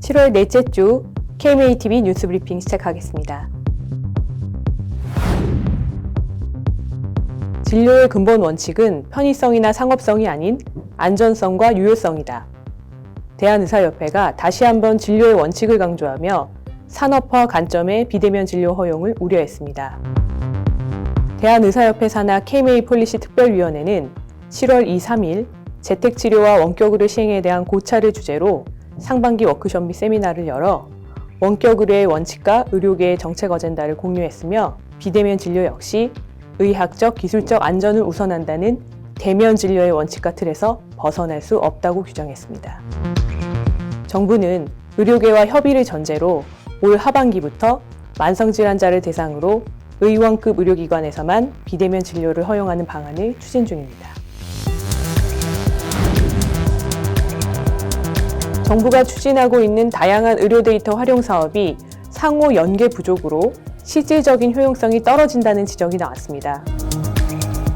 7월 넷째 주 KMATV 뉴스 브리핑 시작하겠습니다. 진료의 근본 원칙은 편의성이나 상업성이 아닌 안전성과 유효성이다. 대한의사협회가 다시 한번 진료의 원칙을 강조하며 산업화 관점의 비대면 진료 허용을 우려했습니다. 대한의사협회 산하 KMA 폴리시 특별위원회는 7월 2, 3일 재택치료와 원격 의료 시행에 대한 고찰을 주제로 상반기 워크숍 및 세미나를 열어 원격 의료의 원칙과 의료계의 정책 어젠다를 공유했으며 비대면 진료 역시 의학적, 기술적 안전을 우선한다는 대면 진료의 원칙과 틀에서 벗어날 수 없다고 규정했습니다. 정부는 의료계와 협의를 전제로 올 하반기부터 만성질환자를 대상으로 의원급 의료기관에서만 비대면 진료를 허용하는 방안을 추진 중입니다. 정부가 추진하고 있는 다양한 의료 데이터 활용 사업이 상호 연계 부족으로 실질적인 효용성이 떨어진다는 지적이 나왔습니다.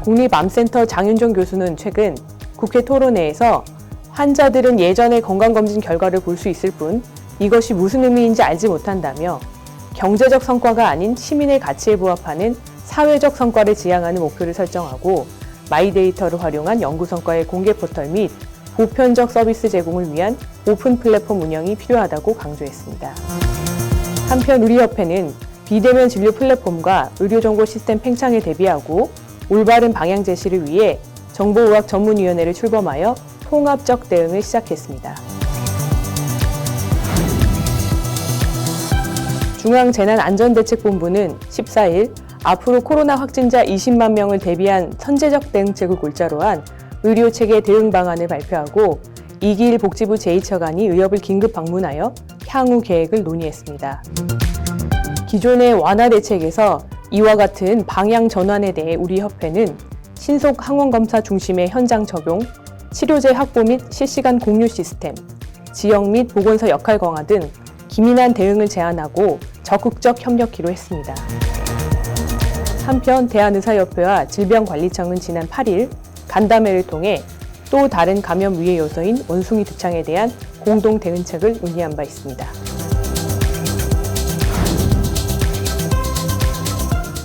국립암센터 장윤정 교수는 최근 국회 토론회에서 환자들은 예전의 건강검진 결과를 볼 수 있을 뿐 이것이 무슨 의미인지 알지 못한다며 경제적 성과가 아닌 시민의 가치에 부합하는 사회적 성과를 지향하는 목표를 설정하고 마이데이터를 활용한 연구 성과의 공개 포털 및 보편적 서비스 제공을 위한 오픈 플랫폼 운영이 필요하다고 강조했습니다. 한편 우리협회는 비대면 진료 플랫폼과 의료정보 시스템 팽창에 대비하고 올바른 방향 제시를 위해 정보의학 전문위원회를 출범하여 통합적 대응을 시작했습니다. 중앙재난안전대책본부는 14일 앞으로 코로나 확진자 20만 명을 대비한 선제적 대응책을 골자로 한 의료체계 대응 방안을 발표하고 이기일 복지부 제2차관이 의협을 긴급 방문하여 향후 계획을 논의했습니다. 기존의 완화 대책에서 이와 같은 방향 전환에 대해 우리 협회는 신속 항원검사 중심의 현장 적용, 치료제 확보 및 실시간 공유 시스템, 지역 및 보건소 역할 강화 등 기민한 대응을 제안하고 적극적 협력키로 했습니다. 한편 대한의사협회와 질병관리청은 지난 8일 간담회를 통해 또 다른 감염 위해 요소인 원숭이 두창에 대한 공동 대응책을 논의한 바 있습니다.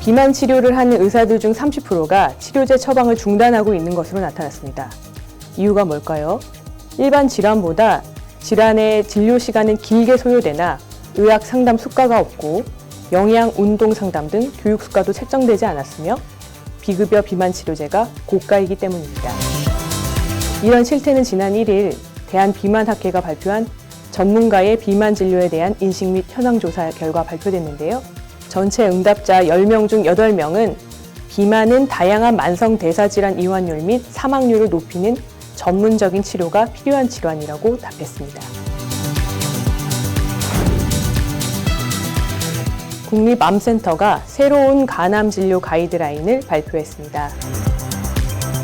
비만 치료를 하는 의사들 중 30%가 치료제 처방을 중단하고 있는 것으로 나타났습니다. 이유가 뭘까요? 일반 질환보다 질환의 진료 시간은 길게 소요되나 의학 상담 수가가 없고 영양, 운동 상담 등 교육 수가도 책정되지 않았으며 비급여 비만 치료제가 고가이기 때문입니다. 이런 실태는 지난 1일 대한비만학회가 발표한 전문가의 비만 진료에 대한 인식 및 현황 조사 결과 발표됐는데요. 전체 응답자 10명 중 8명은 비만은 다양한 만성 대사질환 이완율 및 사망률을 높이는 전문적인 치료가 필요한 질환이라고 답했습니다. 국립암센터가 새로운 간암 진료 가이드라인을 발표했습니다.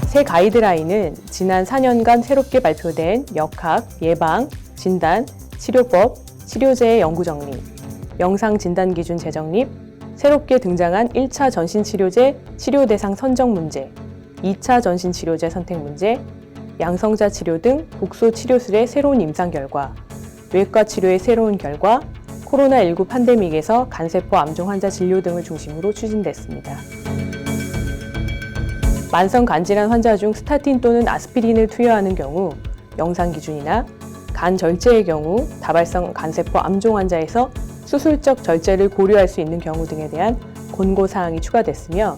새 가이드라인은 지난 4년간 새롭게 발표된 역학, 예방, 진단, 치료법, 치료제의 연구 정리, 영상 진단 기준 재정립, 새롭게 등장한 1차 전신치료제 치료 대상 선정 문제, 2차 전신치료제 선택 문제, 양성자 치료 등 국소 치료술의 새로운 임상 결과, 외과 치료의 새로운 결과, 코로나19 팬데믹에서 간세포 암종 환자 진료 등을 중심으로 추진됐습니다. 만성 간질환 환자 중 스타틴 또는 아스피린을 투여하는 경우 영상 기준이나 간 절제의 경우 다발성 간세포 암종 환자에서 수술적 절제를 고려할 수 있는 경우 등에 대한 권고사항이 추가됐으며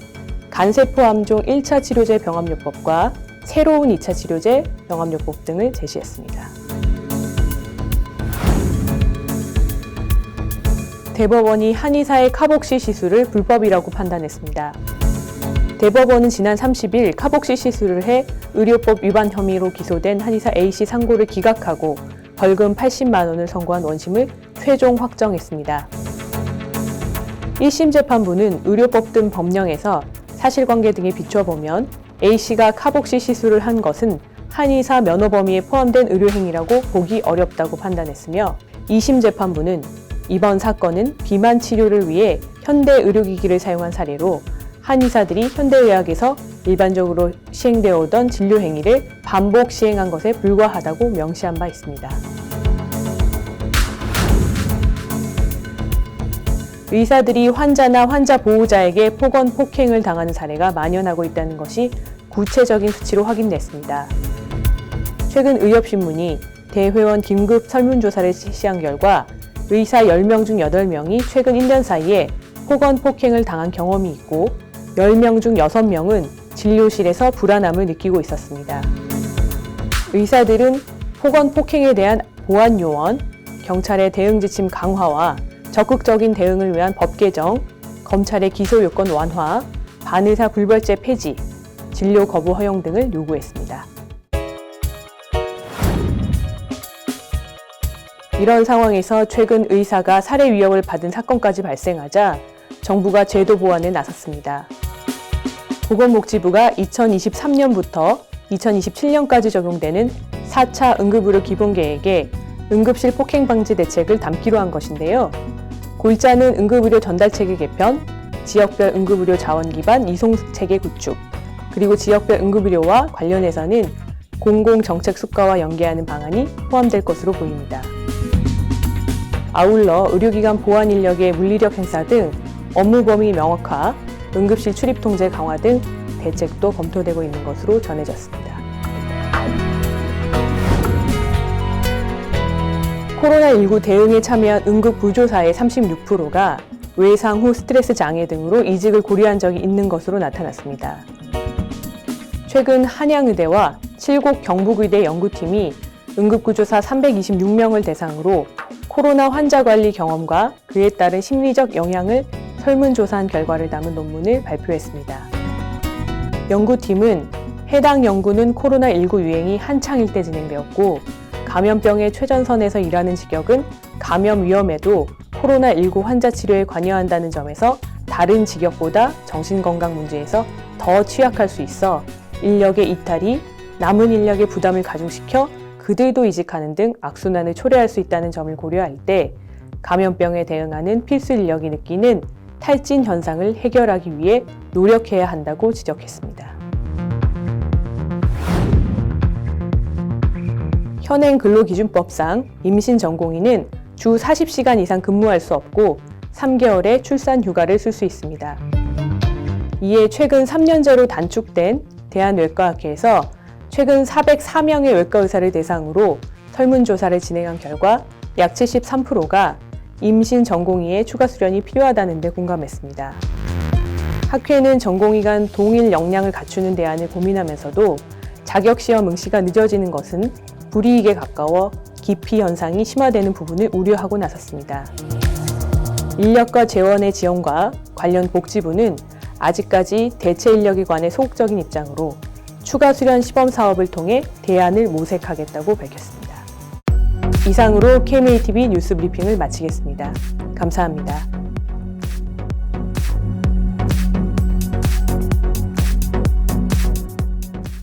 간세포 암종 1차 치료제 병합요법과 새로운 2차 치료제 병합요법 등을 제시했습니다. 대법원이 한의사의 카복시 시술을 불법이라고 판단했습니다. 대법원은 지난 30일 카복시 시술을 해 의료법 위반 혐의로 기소된 한의사 A씨 상고를 기각하고 벌금 80만 원을 선고한 원심을 최종 확정했습니다. 1심 재판부는 의료법 등 법령에서 사실관계 등에 비춰보면 A씨가 카복시 시술을 한 것은 한의사 면허 범위에 포함된 의료행위라고 보기 어렵다고 판단했으며 2심 재판부는 이번 사건은 비만 치료를 위해 현대 의료기기를 사용한 사례로 한의사들이 현대의학에서 일반적으로 시행되어 오던 진료 행위를 반복 시행한 것에 불과하다고 명시한 바 있습니다. 의사들이 환자나 환자 보호자에게 폭언, 폭행을 당하는 사례가 만연하고 있다는 것이 구체적인 수치로 확인됐습니다. 최근 의협신문이 대회원 긴급 설문조사를 실시한 결과 의사 10명 중 8명이 최근 1년 사이에 폭언, 폭행을 당한 경험이 있고 10명 중 6명은 진료실에서 불안함을 느끼고 있었습니다. 의사들은 폭언, 폭행에 대한 보안 요원, 경찰의 대응 지침 강화와 적극적인 대응을 위한 법 개정, 검찰의 기소 요건 완화, 반의사 불벌죄 폐지, 진료 거부 허용 등을 요구했습니다. 이런 상황에서 최근 의사가 살해 위협을 받은 사건까지 발생하자 정부가 제도 보완에 나섰습니다. 보건복지부가 2023년부터 2027년까지 적용되는 4차 응급의료 기본계획에 응급실 폭행 방지 대책을 담기로 한 것인데요. 골자는 응급의료 전달체계 개편, 지역별 응급의료 자원 기반 이송체계 구축, 그리고 지역별 응급의료와 관련해서는 공공정책 수가와 연계하는 방안이 포함될 것으로 보입니다. 아울러 의료기관 보안 인력의 물리력 행사 등 업무 범위 명확화, 응급실 출입 통제 강화 등 대책도 검토되고 있는 것으로 전해졌습니다. 코로나19 대응에 참여한 응급구조사의 36%가 외상 후 스트레스 장애 등으로 이직을 고려한 적이 있는 것으로 나타났습니다. 최근 한양의대와 7곳 경북의대 연구팀이 응급구조사 326명을 대상으로 코로나 환자 관리 경험과 그에 따른 심리적 영향을 설문조사한 결과를 담은 논문을 발표했습니다. 연구팀은 해당 연구는 코로나19 유행이 한창일 때 진행되었고 감염병의 최전선에서 일하는 직역은 감염 위험에도 코로나19 환자 치료에 관여한다는 점에서 다른 직역보다 정신건강 문제에서 더 취약할 수 있어 인력의 이탈이 남은 인력의 부담을 가중시켜 그들도 이직하는 등 악순환을 초래할 수 있다는 점을 고려할 때 감염병에 대응하는 필수 인력이 느끼는 탈진 현상을 해결하기 위해 노력해야 한다고 지적했습니다. 현행 근로기준법상 임신 전공의는 주 40시간 이상 근무할 수 없고 3개월의 출산 휴가를 쓸 수 있습니다. 이에 최근 3년제로 단축된 대한외과학회에서 최근 404명의 외과 의사를 대상으로 설문조사를 진행한 결과 약 73%가 임신 전공의의 추가 수련이 필요하다는 데 공감했습니다. 학회는 전공의 간 동일 역량을 갖추는 대안을 고민하면서도 자격시험 응시가 늦어지는 것은 불이익에 가까워 기피 현상이 심화되는 부분을 우려하고 나섰습니다. 인력과 재원의 지원과 관련 복지부는 아직까지 대체 인력에 관해 소극적인 입장으로 추가 수련 시범 사업을 통해 대안을 모색하겠다고 밝혔습니다. 이상으로 KMATV 뉴스 브리핑을 마치겠습니다. 감사합니다.